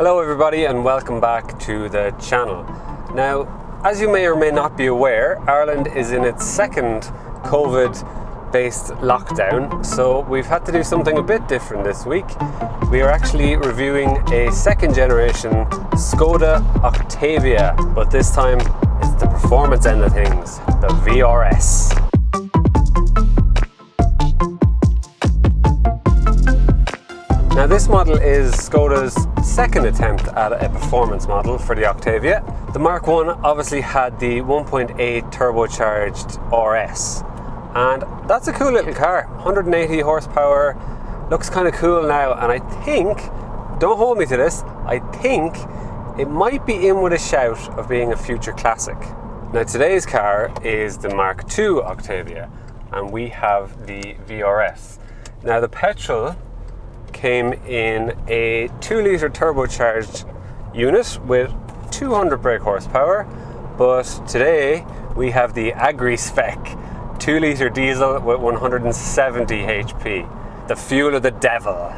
Hello everybody and welcome back to the channel. Now, as you may or may not be aware, Ireland is in its second COVID-based lockdown, so we've had to do something a bit different this week. We are actually reviewing a second generation Skoda Octavia, but this time it's the performance end of things, the VRS. Now this model is Skoda's second attempt at a performance model for the Octavia. The Mark 1 obviously had the 1.8 turbocharged RS, and that's a cool little car. 180 horsepower, looks kind of cool now, and I think, don't hold me to this, I think it might be in with a shout of being a future classic. Now today's car is the Mark 2 Octavia, and we have the VRS. Now the petrol came in a 2-litre turbocharged unit with 200 brake horsepower, but today we have the agri-spec 2-litre diesel with 170 HP, the fuel of the devil.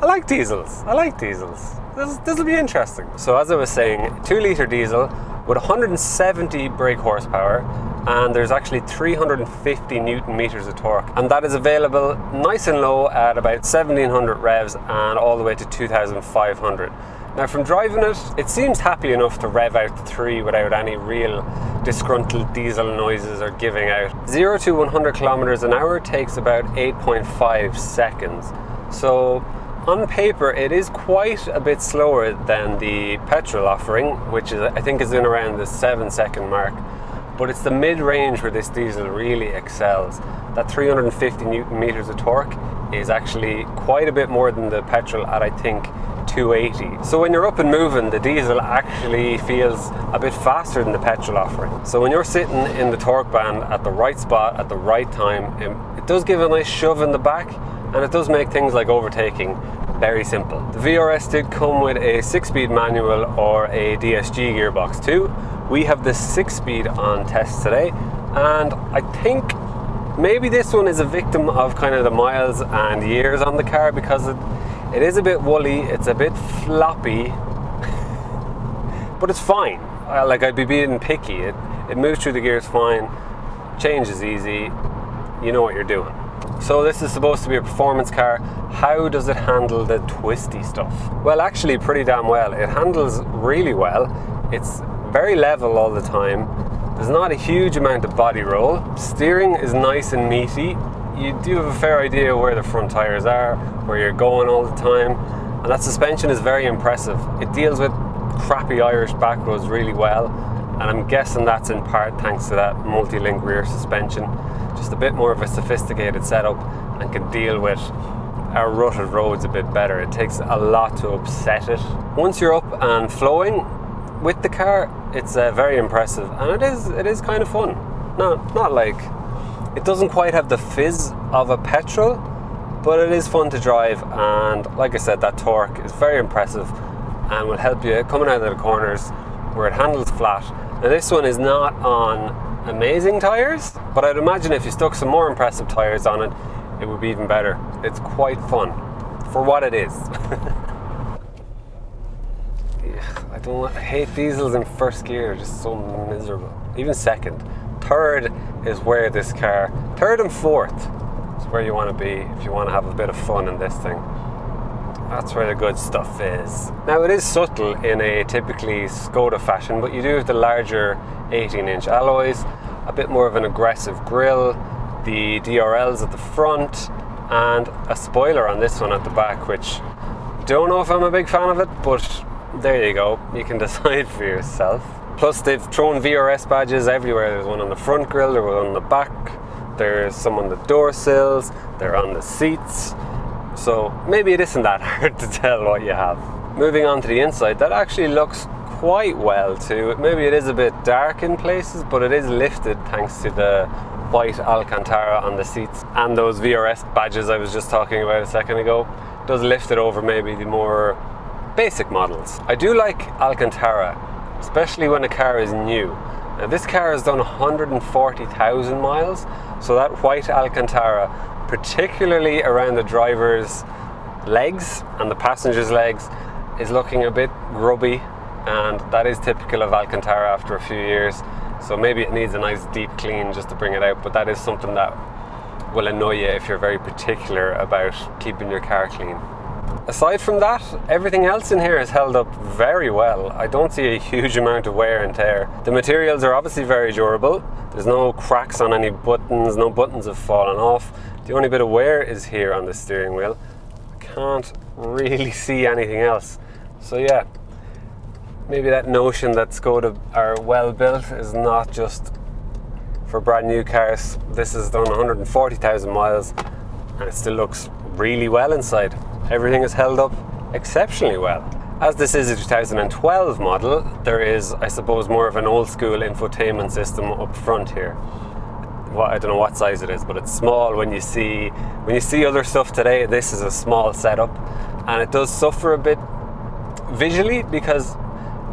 I like diesels. This will be interesting. So as I was saying, 2-litre diesel with 170 brake horsepower, and there's actually 350 Newton meters of torque, and that is available nice and low at about 1700 revs and all the way to 2500. Now from driving it, it seems happy enough to rev out the 3 without any real disgruntled diesel noises or giving out. 0 to 100 kilometers an hour takes about 8.5 seconds. So on paper it is quite a bit slower than the petrol offering, which is, I think, is in around the 7-second mark. But it's the mid-range where this diesel really excels. That 350 Newton meters of torque is actually quite a bit more than the petrol at, I think, 280. So when you're up and moving, the diesel actually feels a bit faster than the petrol offering. So when you're sitting in the torque band at the right spot at the right time, it does give a nice shove in the back, and it does make things like overtaking very simple. The VRS did come with a 6-speed manual or a DSG gearbox too. We have the 6-speed on test today, and I think maybe this one is a victim of kind of the miles and years on the car, because it is a bit woolly, it's a bit floppy, but it's fine. I'd be being picky. It moves through the gears fine, change is easy, you know what you're doing. So this is supposed to be a performance car. How does it handle the twisty stuff? Well, actually pretty damn well. It handles really well. It's very level all the time. There's not a huge amount of body roll. Steering is nice and meaty. You do have a fair idea where the front tires are, where you're going all the time, and that suspension is very impressive. It deals with crappy Irish back roads really well, and I'm guessing that's in part thanks to that multi-link rear suspension. Just a bit more of a sophisticated setup and can deal with our rutted roads a bit better. It takes a lot to upset it. Once you're up and flowing with the car, it's very impressive, and it is kind of fun. Not like, it doesn't quite have the fizz of a petrol, but it is fun to drive, and like I said, that torque is very impressive and will help you coming out of the corners where it handles flat. Now this one is not on amazing tires, but I'd imagine if you stuck some more impressive tires on it, it would be even better. It's quite fun for what it is. I hate diesels in first gear, just so miserable. Even second. Third is where this car, third and fourth is where you want to be if you want to have a bit of fun in this thing. That's where the good stuff is. Now it is subtle in a typically Skoda fashion, but you do have the larger 18-inch alloys, a bit more of an aggressive grille, the DRLs at the front, and a spoiler on this one at the back, which don't know if I'm a big fan of it, but there you go, you can decide for yourself. Plus they've thrown VRS badges everywhere. There's one on the front grille, there's one on the back, there's some on the door sills, they're on the seats. So maybe it isn't that hard to tell what you have. Moving on to the inside, that actually looks quite well too. Maybe it is a bit dark in places, but it is lifted thanks to the white Alcantara on the seats and those VRS badges I was just talking about a second ago. It does lift it over maybe the more basic models. I do like Alcantara, especially when a car is new. Now this car has done 140,000 miles, so that white Alcantara, particularly around the driver's legs and the passenger's legs is looking a bit grubby, and that is typical of Alcantara after a few years, so maybe it needs a nice deep clean just to bring it out, but that is something that will annoy you if you're very particular about keeping your car clean. Aside from that, everything else in here has held up very well. I don't see a huge amount of wear and tear. The materials are obviously very durable. There's no cracks on any buttons, no buttons have fallen off. The only bit of wear is here on the steering wheel. I can't really see anything else. So yeah, maybe that notion that Skoda are well built is not just for brand new cars. This has done 140,000 miles and it still looks really well inside. Everything is held up exceptionally well. As this is a 2012 model, there is, I suppose, more of an old school infotainment system up front here. Well, I don't know what size it is, but it's small. When you see other stuff today, this is a small setup, and it does suffer a bit visually because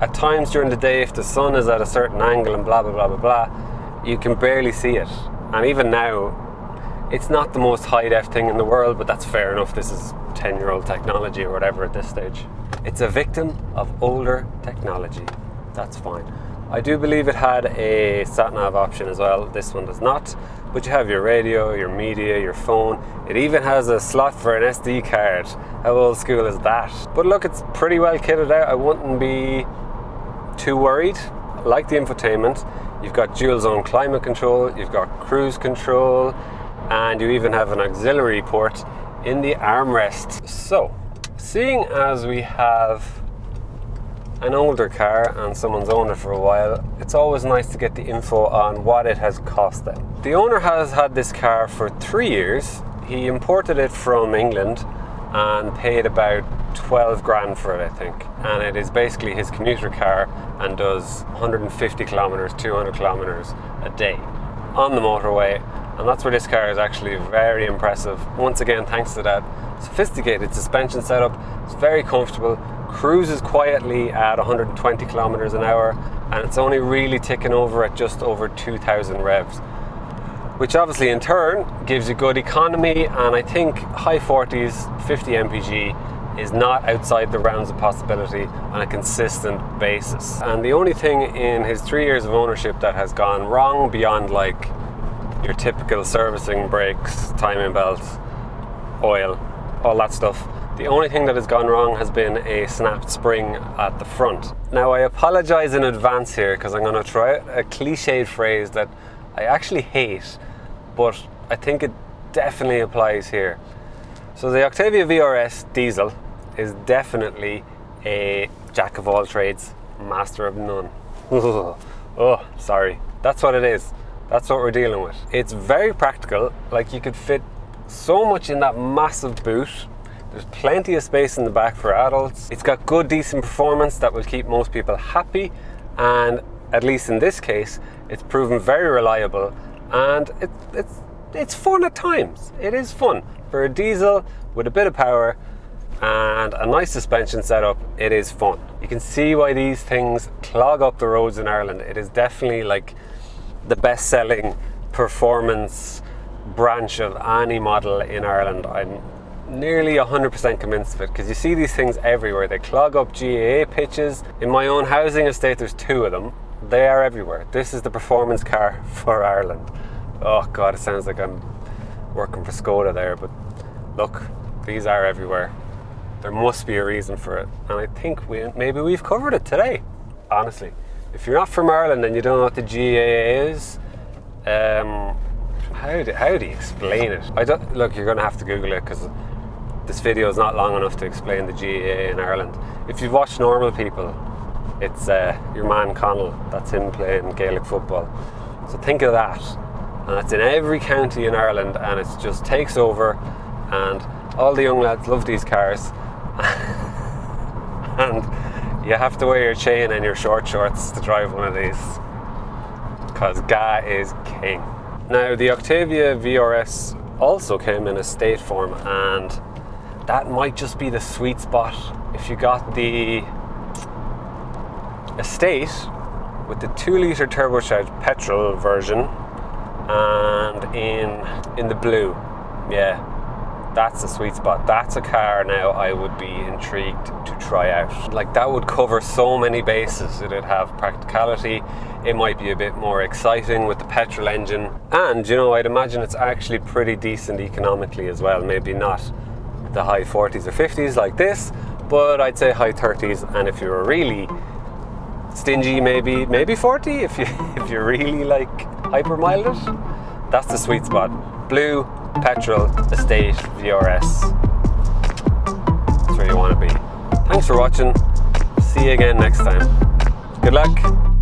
at times during the day, if the sun is at a certain angle and blah blah blah blah blah, you can barely see it. And even now, it's not the most high-def thing in the world, but that's fair enough. This is 10-year-old technology or whatever at this stage. It's a victim of older technology. That's fine. I do believe it had a sat-nav option as well. This one does not, but you have your radio, your media, your phone. It even has a slot for an SD card. How old school is that? But look, it's pretty well kitted out. I wouldn't be too worried. I like the infotainment. You've got dual zone climate control, you've got cruise control, and you even have an auxiliary port in the armrest. So, seeing as we have an older car and someone's owned it for a while, it's always nice to get the info on what it has cost them. The owner has had this car for 3 years. He imported it from England and paid about 12 grand for it, I think. And it is basically his commuter car and does 150 kilometers, 200 kilometers a day on the motorway. And that's where this car is actually very impressive. Once again, thanks to that sophisticated suspension setup. It's very comfortable, cruises quietly at 120 kilometers an hour, and it's only really ticking over at just over 2,000 revs, which obviously in turn gives you good economy, and I think high 40s, 50 mpg is not outside the realms of possibility on a consistent basis. And the only thing in his 3 years of ownership that has gone wrong beyond like your typical servicing, brakes, timing belts, oil, all that stuff, the only thing that has gone wrong has been a snapped spring at the front. Now I apologize in advance here because I'm going to try a cliched phrase that I actually hate, but I think it definitely applies here. So the Octavia VRS diesel is definitely a jack of all trades, master of none. Oh, sorry. That's what it is. That's what we're dealing with. It's very practical. Like, you could fit so much in that massive boot. There's plenty of space in the back for adults. It's got good, decent performance that will keep most people happy. And at least in this case, it's proven very reliable. And it's fun at times. It is fun. For a diesel with a bit of power and a nice suspension setup, it is fun. You can see why these things clog up the roads in Ireland. It is definitely like the best-selling performance branch of any model in Ireland. I'm nearly 100% convinced of it, because you see these things everywhere. They clog up GAA pitches. In my own housing estate, there's 2 of them. They are everywhere. This is the performance car for Ireland. Oh God, it sounds like I'm working for Skoda there, but look, these are everywhere. There must be a reason for it, and I think maybe we've covered it today, honestly. If you're not from Ireland and you don't know what the GAA is, how do you explain it? Look, you're going to have to Google it, because this video is not long enough to explain the GAA in Ireland. If you've watched Normal People, it's your man Connell. That's him playing Gaelic football. So think of that. And it's in every county in Ireland, and it just takes over, and all the young lads love these cars. And you have to wear your chain and your short shorts to drive one of these, because GA is king. Now, the Octavia VRS also came in estate form, and that might just be the sweet spot if you got the estate with the 2-litre turbocharged petrol version and in the blue. Yeah, That's the sweet spot. That's a car now I would be intrigued to try out. Like, that would cover so many bases. It'd have practicality, it might be a bit more exciting with the petrol engine, and you know, I'd imagine it's actually pretty decent economically as well. Maybe not the high 40s or 50s like this, but I'd say high 30s, and if you're really stingy, maybe 40 if you really like hyper mileage. That's the sweet spot. Blue petrol estate VRS. That's where you want to be. Thanks for watching. See you again next time. Good luck.